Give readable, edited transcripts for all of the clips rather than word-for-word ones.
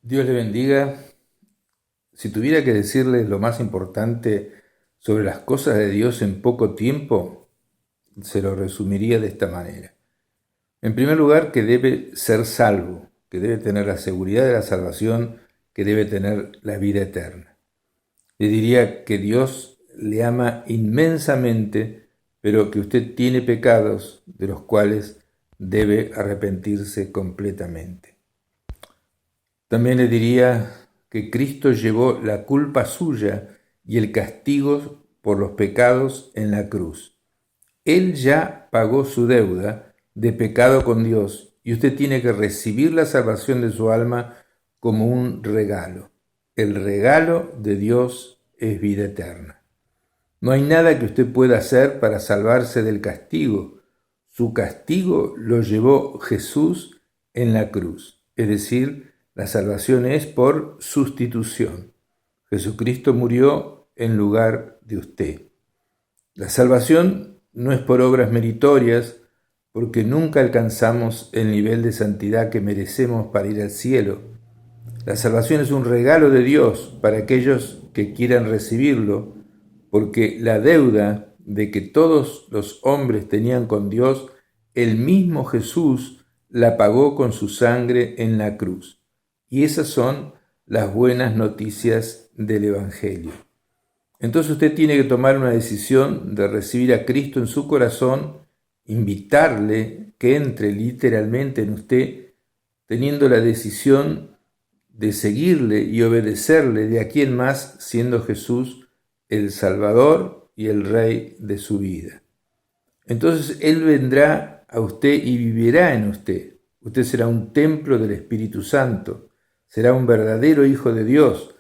Dios le bendiga. Si tuviera que decirles lo más importante sobre las cosas de Dios en poco tiempo, se lo resumiría de esta manera. En primer lugar, que debe ser salvo, que debe tener la seguridad de la salvación, que debe tener la vida eterna. Le diría que Dios le ama inmensamente, pero que usted tiene pecados de los cuales debe arrepentirse completamente. También le diría que Cristo llevó la culpa suya y el castigo por los pecados en la cruz. Él ya pagó su deuda de pecado con Dios y usted tiene que recibir la salvación de su alma como un regalo. El regalo de Dios es vida eterna. No hay nada que usted pueda hacer para salvarse del castigo. Su castigo lo llevó Jesús en la cruz, es decir, la salvación es por sustitución. Jesucristo murió en lugar de usted. La salvación no es por obras meritorias, porque nunca alcanzamos el nivel de santidad que merecemos para ir al cielo. La salvación es un regalo de Dios para aquellos que quieran recibirlo, porque la deuda de que todos los hombres tenían con Dios, el mismo Jesús la pagó con su sangre en la cruz. Y esas son las buenas noticias del Evangelio. Entonces usted tiene que tomar una decisión de recibir a Cristo en su corazón, invitarle que entre literalmente en usted, teniendo la decisión de seguirle y obedecerle de aquí en más, siendo Jesús el Salvador y el Rey de su vida. Entonces Él vendrá a usted y vivirá en usted. Usted será un templo del Espíritu Santo, será un verdadero hijo de Dios,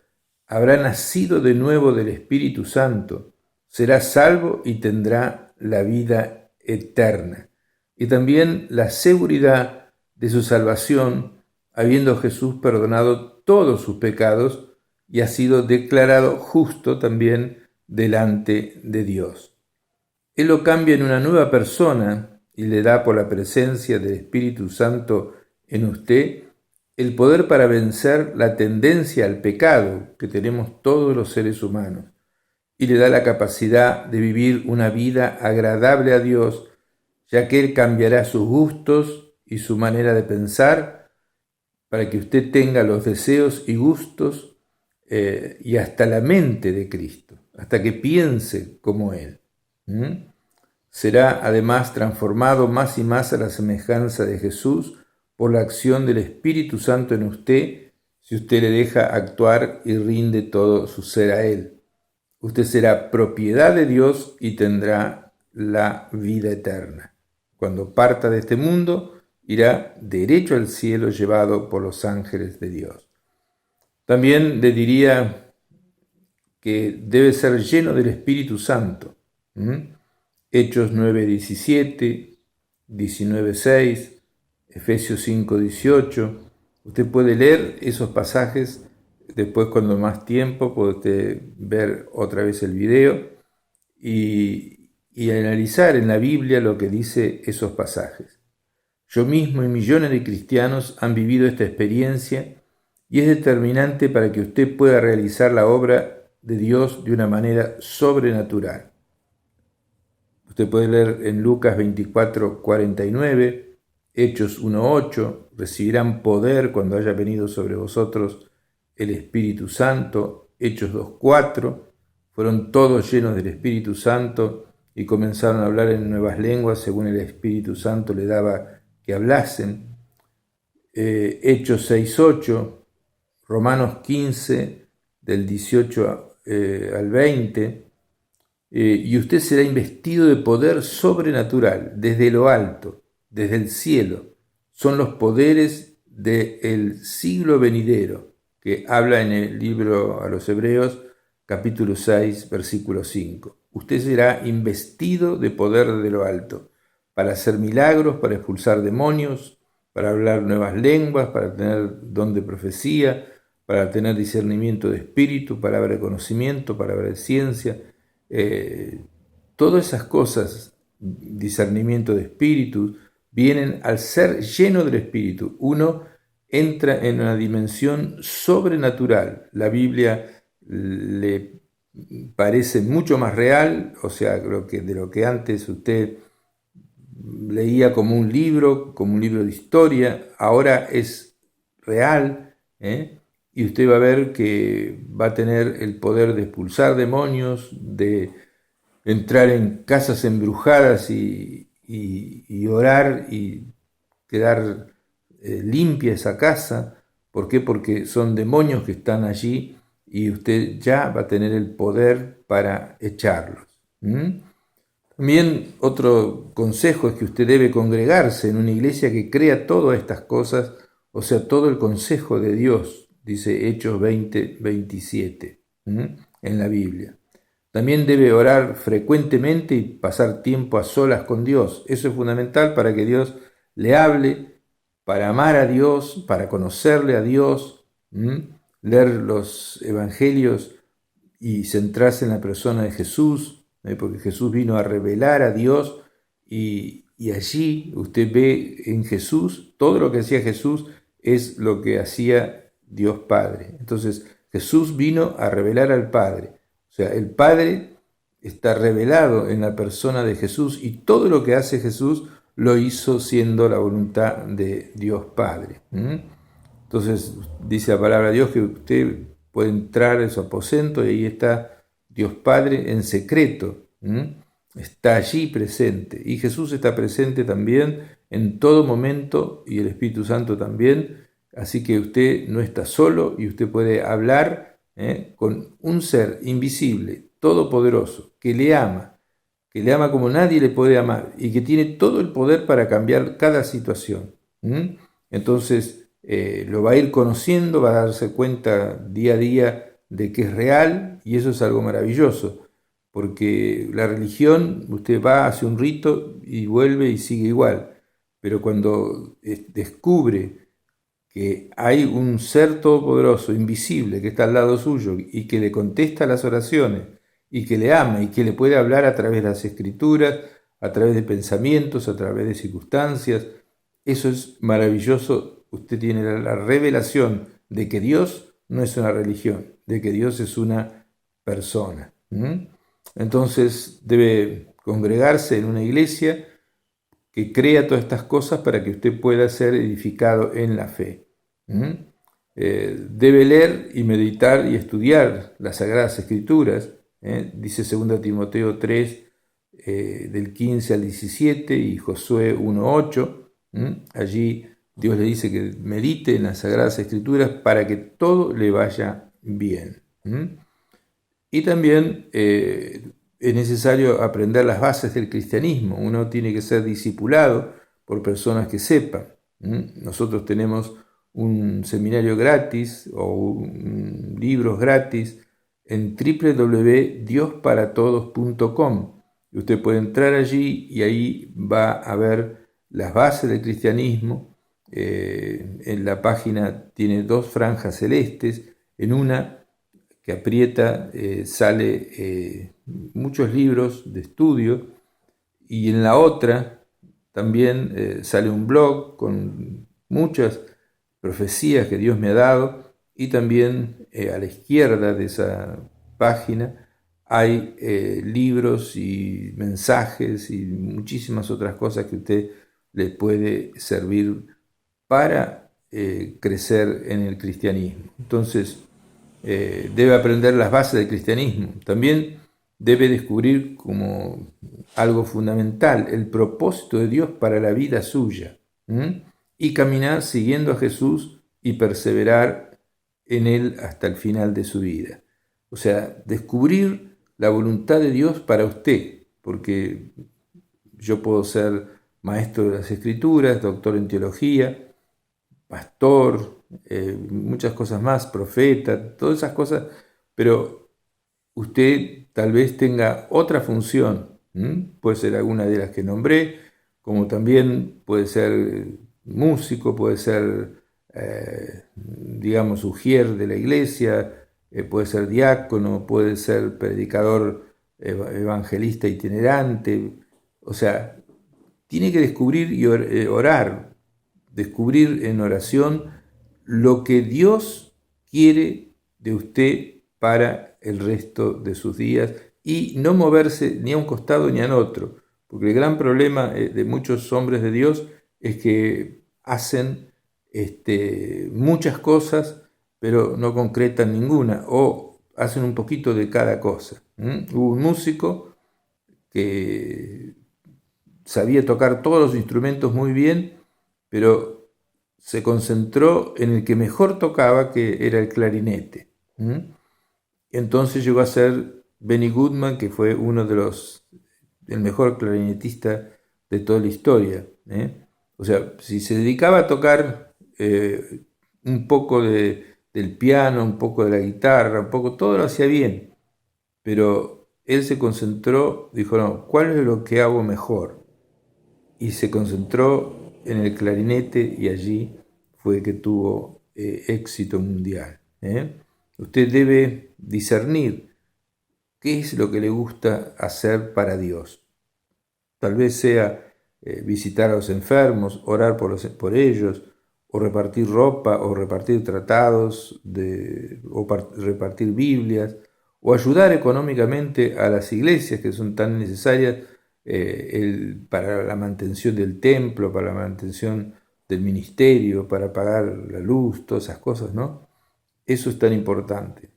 habrá nacido de nuevo del Espíritu Santo, será salvo y tendrá la vida eterna. Y también la seguridad de su salvación, habiendo Jesús perdonado todos sus pecados y ha sido declarado justo también delante de Dios. Él lo cambia en una nueva persona y le da por la presencia del Espíritu Santo en usted el poder para vencer la tendencia al pecado que tenemos todos los seres humanos y le da la capacidad de vivir una vida agradable a Dios, ya que Él cambiará sus gustos y su manera de pensar para que usted tenga los deseos y gustos y hasta la mente de Cristo, hasta que piense como Él. Será además transformado más y más a la semejanza de Jesús por la acción del Espíritu Santo en usted, si usted le deja actuar y rinde todo su ser a Él. Usted será propiedad de Dios y tendrá la vida eterna. Cuando parta de este mundo, irá derecho al cielo llevado por los ángeles de Dios. También le diría que debe ser lleno del Espíritu Santo. Hechos 9:17, 19:6, Efesios 5:18. Usted puede leer esos pasajes, después cuando más tiempo puede ver otra vez el video y analizar en la Biblia lo que dice esos pasajes. Yo mismo y millones de cristianos han vivido esta experiencia y es determinante para que usted pueda realizar la obra de Dios de una manera sobrenatural. Usted puede leer en Lucas 24:49, Hechos 1:8, recibirán poder cuando haya venido sobre vosotros el Espíritu Santo, Hechos 2:4, fueron todos llenos del Espíritu Santo y comenzaron a hablar en nuevas lenguas según el Espíritu Santo le daba que hablasen. Hechos 6:8, Romanos 15, del 18 al 20, y usted será investido de poder sobrenatural, desde lo alto, desde el cielo. Son los poderes del siglo venidero, que habla en el libro a los Hebreos, capítulo 6, versículo 5. Usted será investido de poder de lo alto, para hacer milagros, para expulsar demonios, para hablar nuevas lenguas, para tener don de profecía, para tener discernimiento de espíritu, palabra de conocimiento, palabra de ciencia. Todas esas cosas, discernimiento de espíritu, vienen al ser lleno del Espíritu. Uno entra en una dimensión sobrenatural. La Biblia le parece mucho más real, o sea, de lo que antes usted leía como un libro de historia, ahora es real, ¿eh? Y usted va a ver que va a tener el poder de expulsar demonios, de entrar en casas embrujadas y orar y quedar limpia esa casa. ¿Por qué? Porque son demonios que están allí y usted ya va a tener el poder para echarlos. ¿Mm? También otro consejo es que usted debe congregarse en una iglesia que crea todas estas cosas, o sea, todo el consejo de Dios, dice Hechos 20:27, en la Biblia. También debe orar frecuentemente y pasar tiempo a solas con Dios. Eso es fundamental para que Dios le hable, para amar a Dios, para conocerle a Dios, leer los evangelios y centrarse en la persona de Jesús, porque Jesús vino a revelar a Dios y allí usted ve en Jesús, todo lo que hacía Jesús es lo que hacía Dios Padre. Entonces Jesús vino a revelar al Padre. O sea, el Padre está revelado en la persona de Jesús y todo lo que hace Jesús lo hizo siendo la voluntad de Dios Padre. Entonces dice la palabra de Dios que usted puede entrar en su aposento y ahí está Dios Padre en secreto. Está allí presente. Y Jesús está presente también en todo momento y el Espíritu Santo también. Así que usted no está solo y usted puede hablar con un ser invisible, todopoderoso, que le ama como nadie le puede amar y que tiene todo el poder para cambiar cada situación. Entonces lo va a ir conociendo, va a darse cuenta día a día de que es real y eso es algo maravilloso, porque la religión, usted va, hace un rito y vuelve y sigue igual, pero cuando descubre que hay un ser todopoderoso, invisible, que está al lado suyo y que le contesta las oraciones y que le ama y que le puede hablar a través de las escrituras, a través de pensamientos, a través de circunstancias, eso es maravilloso. Usted tiene la revelación de que Dios no es una religión, de que Dios es una persona. Entonces debe congregarse en una iglesia que crea todas estas cosas para que usted pueda ser edificado en la fe. Debe leer y meditar y estudiar las Sagradas Escrituras, dice 2 Timoteo 3, del 15 al 17 y Josué 1:8. Allí Dios le dice que medite en las Sagradas Escrituras para que todo le vaya bien. Y también es necesario aprender las bases del cristianismo. Uno tiene que ser discipulado por personas que sepan. Nosotros tenemos un seminario gratis o libros gratis en www.diosparatodos.com. Usted puede entrar allí y ahí va a ver las bases del cristianismo. En la página tiene 2 franjas celestes. En una que aprieta sale muchos libros de estudio y en la otra también sale un blog con muchas profecías que Dios me ha dado y también a la izquierda de esa página hay libros y mensajes y muchísimas otras cosas que a usted le puede servir para crecer en el cristianismo. Entonces, debe aprender las bases del cristianismo. También debe descubrir como algo fundamental el propósito de Dios para la vida suya y caminar siguiendo a Jesús y perseverar en Él hasta el final de su vida. O sea, descubrir la voluntad de Dios para usted, porque yo puedo ser maestro de las Escrituras, doctor en teología, pastor, muchas cosas más, profeta, todas esas cosas, pero usted tal vez tenga otra función, puede ser alguna de las que nombré, como también puede ser músico, puede ser, digamos, ujier de la iglesia, puede ser diácono, puede ser predicador evangelista itinerante, o sea, tiene que descubrir y orar, descubrir en oración lo que Dios quiere de usted para el resto de sus días y no moverse ni a un costado ni al otro, porque el gran problema de muchos hombres de Dios es que hacen muchas cosas pero no concretan ninguna o hacen un poquito de cada cosa. Hubo un músico que sabía tocar todos los instrumentos muy bien, pero se concentró en el que mejor tocaba, que era el clarinete. Entonces llegó a ser Benny Goodman, que fue el mejor clarinetista de toda la historia. O sea, si se dedicaba a tocar un poco del piano, un poco de la guitarra, un poco, todo lo hacía bien, pero él se concentró, dijo, no, ¿cuál es lo que hago mejor? Y se concentró en el clarinete y allí fue que tuvo éxito mundial. Usted debe discernir qué es lo que le gusta hacer para Dios. Tal vez sea visitar a los enfermos, orar por ellos, o repartir ropa, o repartir tratados, o repartir Biblias, o ayudar económicamente a las iglesias que son tan necesarias para la mantención del templo, para la mantención del ministerio, para pagar la luz, todas esas cosas, ¿no? Eso es tan importante.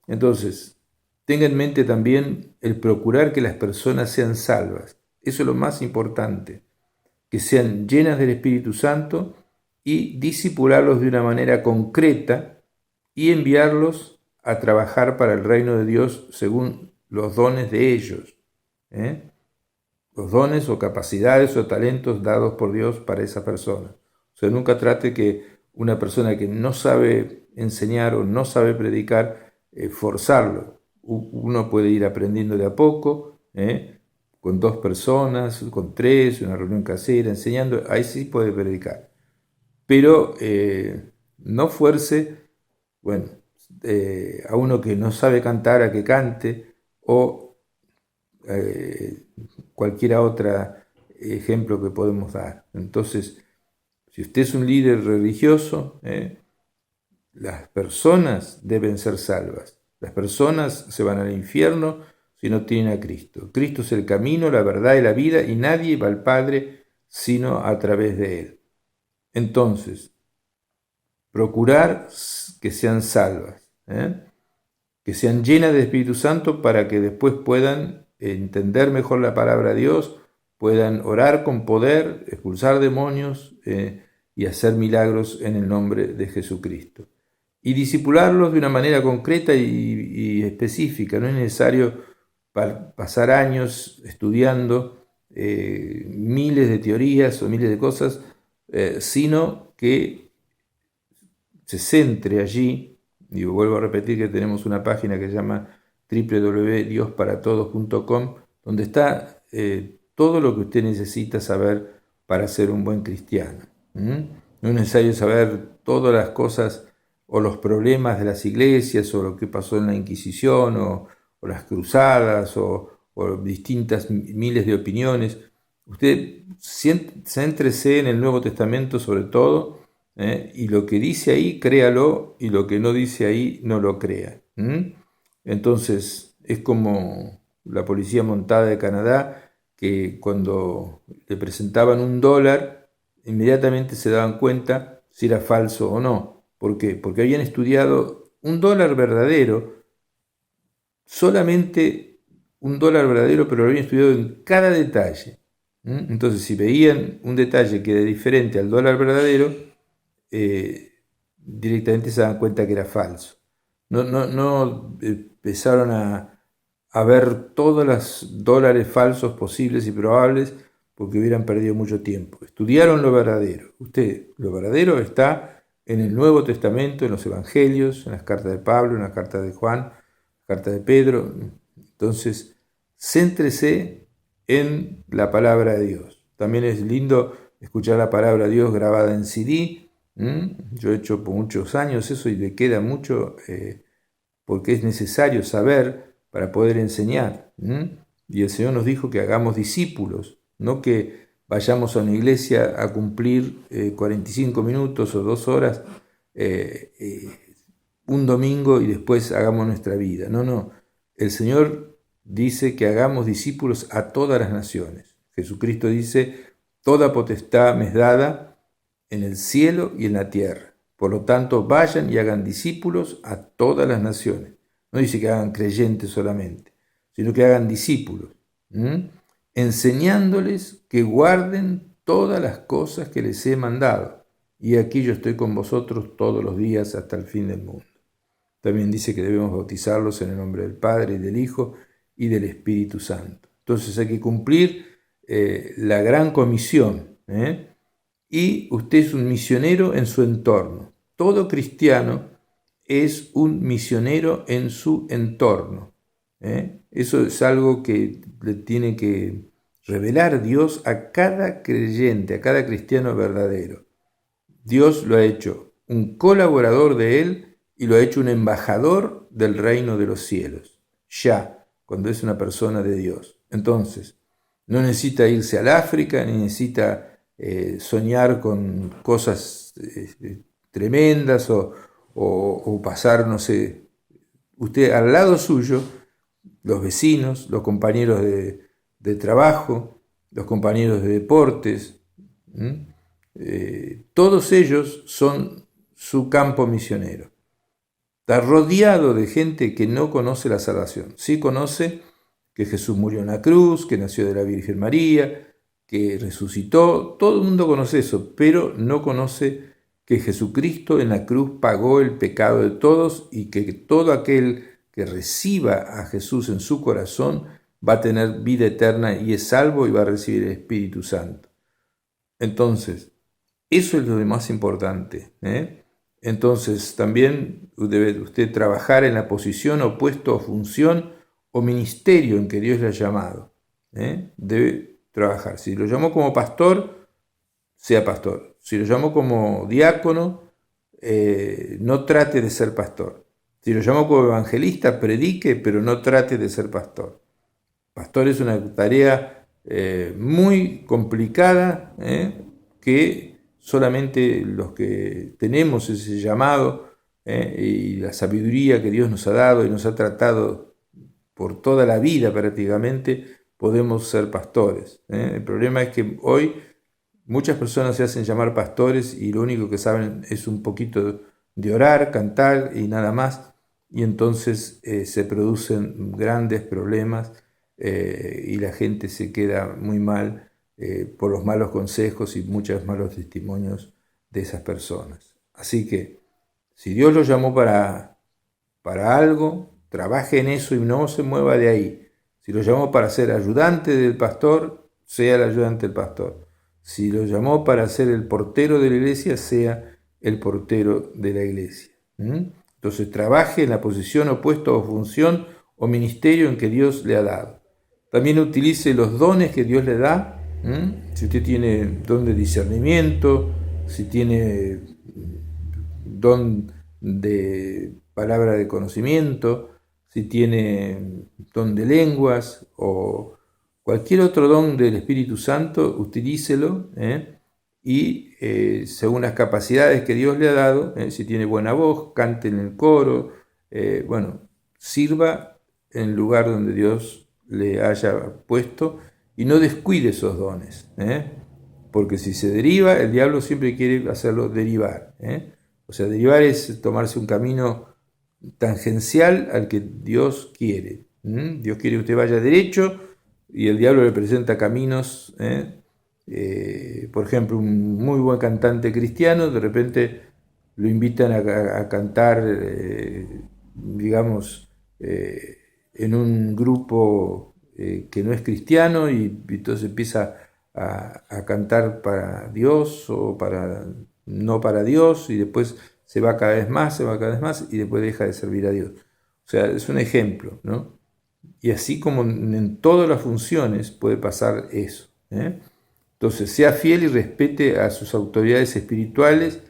Entonces, tenga en mente también el procurar que las personas sean salvas. Eso es lo más importante, que sean llenas del Espíritu Santo y disipularlos de una manera concreta y enviarlos a trabajar para el reino de Dios según los dones de ellos. Los dones o capacidades o talentos dados por Dios para esa persona. O sea, nunca trate que una persona que no sabe enseñar o no sabe predicar, forzarlo. Uno puede ir aprendiendo de a poco, con 2 personas, con 3, una reunión casera, enseñando, ahí sí puede predicar. Pero no fuerce, bueno, a uno que no sabe cantar a que cante, o cualquier otro ejemplo que podemos dar. Entonces, si usted es un líder religioso, las personas deben ser salvas. Las personas se van al infierno si no tienen a Cristo. Cristo es el camino, la verdad y la vida, y nadie va al Padre sino a través de Él. Entonces, procurar que sean salvas, que sean llenas de Espíritu Santo para que después puedan entender mejor la palabra de Dios, puedan orar con poder, expulsar demonios y hacer milagros en el nombre de Jesucristo. Y discipularlos de una manera concreta y específica. No es necesario pasar años estudiando miles de teorías o miles de cosas, sino que se centre allí. Y vuelvo a repetir que tenemos una página que se llama www.diosparatodos.com, donde está todo lo que usted necesita saber para ser un buen cristiano. No es necesario saber todas las cosas o los problemas de las iglesias, o lo que pasó en la Inquisición, o las cruzadas, o distintas miles de opiniones. Usted céntrese en el Nuevo Testamento sobre todo, y lo que dice ahí, créalo, y lo que no dice ahí, no lo crea. Entonces, es como la policía montada de Canadá, que cuando le presentaban $1, inmediatamente se daban cuenta si era falso o no. ¿Por qué? Porque habían estudiado $1 verdadero, solamente $1 verdadero, pero lo habían estudiado en cada detalle. Entonces, si veían un detalle que era diferente al $1 verdadero, directamente se dan cuenta que era falso. No empezaron a ver todos los dólares falsos posibles y probables, porque hubieran perdido mucho tiempo. Estudiaron lo verdadero. Lo verdadero está en el Nuevo Testamento, en los Evangelios, en las cartas de Pablo, en las cartas de Juan, las cartas de Pedro. Entonces, céntrese en la palabra de Dios. También es lindo escuchar la palabra de Dios grabada en CD. Yo he hecho por muchos años eso y le queda mucho, porque es necesario saber para poder enseñar. Y el Señor nos dijo que hagamos discípulos, no que vayamos a una iglesia a cumplir 45 minutos o 2 horas un domingo y después hagamos nuestra vida. No. El Señor dice que hagamos discípulos a todas las naciones. Jesucristo dice, toda potestad me es dada en el cielo y en la tierra. Por lo tanto, vayan y hagan discípulos a todas las naciones. No dice que hagan creyentes solamente, sino que hagan discípulos, enseñándoles que guarden todas las cosas que les he mandado. Y aquí yo estoy con vosotros todos los días hasta el fin del mundo. También dice que debemos bautizarlos en el nombre del Padre, y del Hijo y del Espíritu Santo. Entonces hay que cumplir la gran comisión. Y usted es un misionero en su entorno. Todo cristiano es un misionero en su entorno. Eso es algo que le tiene que revelar Dios a cada creyente, a cada cristiano verdadero. Dios lo ha hecho un colaborador de Él y lo ha hecho un embajador del reino de los cielos. Ya, cuando es una persona de Dios. Entonces, no necesita irse al África, ni necesita soñar con cosas tremendas o pasar, no sé, usted al lado suyo, los vecinos, los compañeros de trabajo, los compañeros de deportes, todos ellos son su campo misionero. Está rodeado de gente que no conoce la salvación. Sí conoce que Jesús murió en la cruz, que nació de la Virgen María, que resucitó. Todo el mundo conoce eso, pero no conoce que Jesucristo en la cruz pagó el pecado de todos y que todo aquel que reciba a Jesús en su corazón va a tener vida eterna y es salvo y va a recibir el Espíritu Santo. Entonces, eso es lo más importante. Entonces, también debe usted trabajar en la posición o puesto o función o ministerio en que Dios le ha llamado. Debe trabajar. Si lo llamó como pastor, sea pastor. Si lo llamó como diácono, no trate de ser pastor. Si lo llamó como evangelista, predique, pero no trate de ser pastor. Pastor es una tarea muy complicada, que solamente los que tenemos ese llamado y la sabiduría que Dios nos ha dado y nos ha tratado por toda la vida prácticamente, podemos ser pastores. El problema es que hoy muchas personas se hacen llamar pastores y lo único que saben es un poquito de orar, cantar y nada más, y entonces se producen grandes problemas y la gente se queda muy mal por los malos consejos y muchos malos testimonios de esas personas. Así que, si Dios lo llamó para algo, trabaje en eso y no se mueva de ahí. Si lo llamó para ser ayudante del pastor, sea el ayudante del pastor. Si lo llamó para ser el portero de la iglesia, sea el portero de la iglesia. Entonces, trabaje en la posición o puesto o función o ministerio en que Dios le ha dado. También utilice los dones que Dios le da. Si usted tiene don de discernimiento, si tiene don de palabra de conocimiento, si tiene don de lenguas o cualquier otro don del Espíritu Santo, utilícelo y según las capacidades que Dios le ha dado, si tiene buena voz, cante en el coro, sirva en el lugar donde Dios le haya puesto y no descuide esos dones, porque si se deriva, el diablo siempre quiere hacerlo derivar. O sea, derivar es tomarse un camino tangencial al que Dios quiere. Dios quiere que usted vaya derecho y el diablo le presenta caminos. Por ejemplo, un muy buen cantante cristiano, de repente lo invitan a cantar, en un grupo que no es cristiano y entonces empieza a cantar para Dios o no para Dios y después se va cada vez más y después deja de servir a Dios. O sea, es un ejemplo, ¿no? Y así como en todas las funciones puede pasar eso. Entonces, sea fiel y respete a sus autoridades espirituales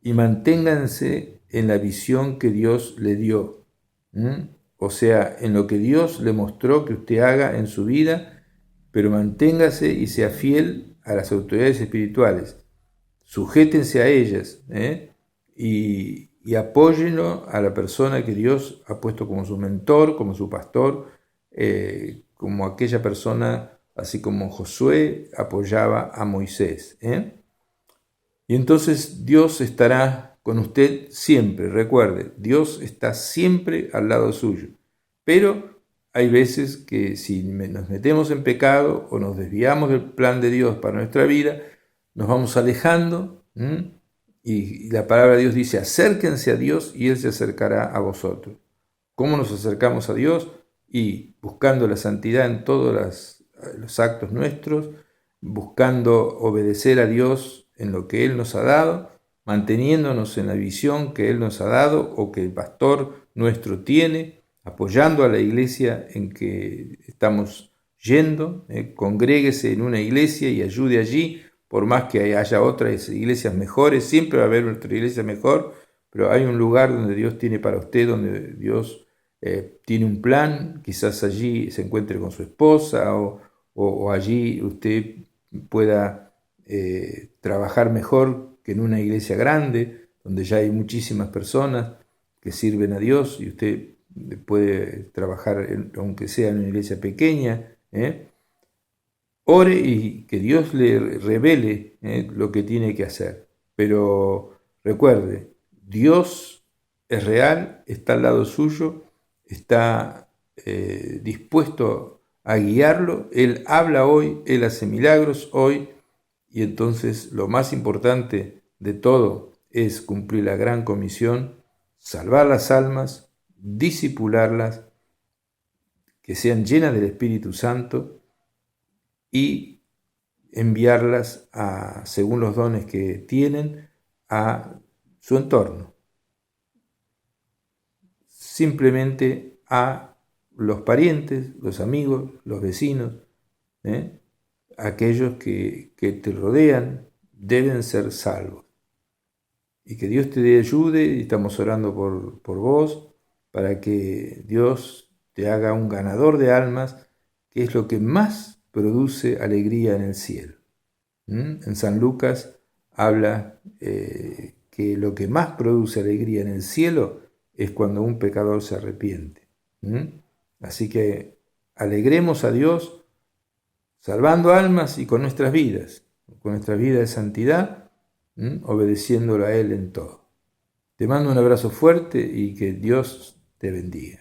y manténganse en la visión que Dios le dio. O sea, en lo que Dios le mostró que usted haga en su vida, pero manténgase y sea fiel a las autoridades espirituales. Sujétense a ellas, y apóyenlo a la persona que Dios ha puesto como su mentor, como su pastor, como aquella persona, así como Josué apoyaba a Moisés. Y entonces Dios estará con usted siempre. Recuerde, Dios está siempre al lado suyo. Pero hay veces que si nos metemos en pecado o nos desviamos del plan de Dios para nuestra vida, nos vamos alejando. Y la palabra de Dios dice, acérquense a Dios y Él se acercará a vosotros. ¿Cómo nos acercamos a Dios? Y buscando la santidad en todos los actos nuestros, buscando obedecer a Dios en lo que Él nos ha dado, manteniéndonos en la visión que Él nos ha dado o que el pastor nuestro tiene, apoyando a la iglesia en que estamos yendo. Congréguese en una iglesia y ayude allí, por más que haya otras iglesias mejores, siempre va a haber nuestra iglesia mejor, pero hay un lugar donde Dios tiene para usted, donde Dios tiene un plan. Quizás allí se encuentre con su esposa o allí usted pueda trabajar mejor que en una iglesia grande, donde ya hay muchísimas personas que sirven a Dios y usted puede trabajar, aunque sea en una iglesia pequeña. Ore y que Dios le revele lo que tiene que hacer. Pero recuerde, Dios es real, está al lado suyo, está dispuesto a guiarlo. Él habla hoy, Él hace milagros hoy, y entonces lo más importante de todo es cumplir la gran comisión, salvar las almas, discipularlas, que sean llenas del Espíritu Santo y enviarlas según los dones que tienen, a su entorno. Simplemente a los parientes, los amigos, los vecinos, aquellos que te rodean, deben ser salvos. Y que Dios te ayude, y estamos orando por vos, para que Dios te haga un ganador de almas, que es lo que más produce alegría en el cielo. En San Lucas habla que lo que más produce alegría en el cielo es cuando un pecador se arrepiente. Así que alegremos a Dios salvando almas y con nuestras vidas de santidad, obedeciéndolo a Él en todo. Te mando un abrazo fuerte y que Dios te bendiga.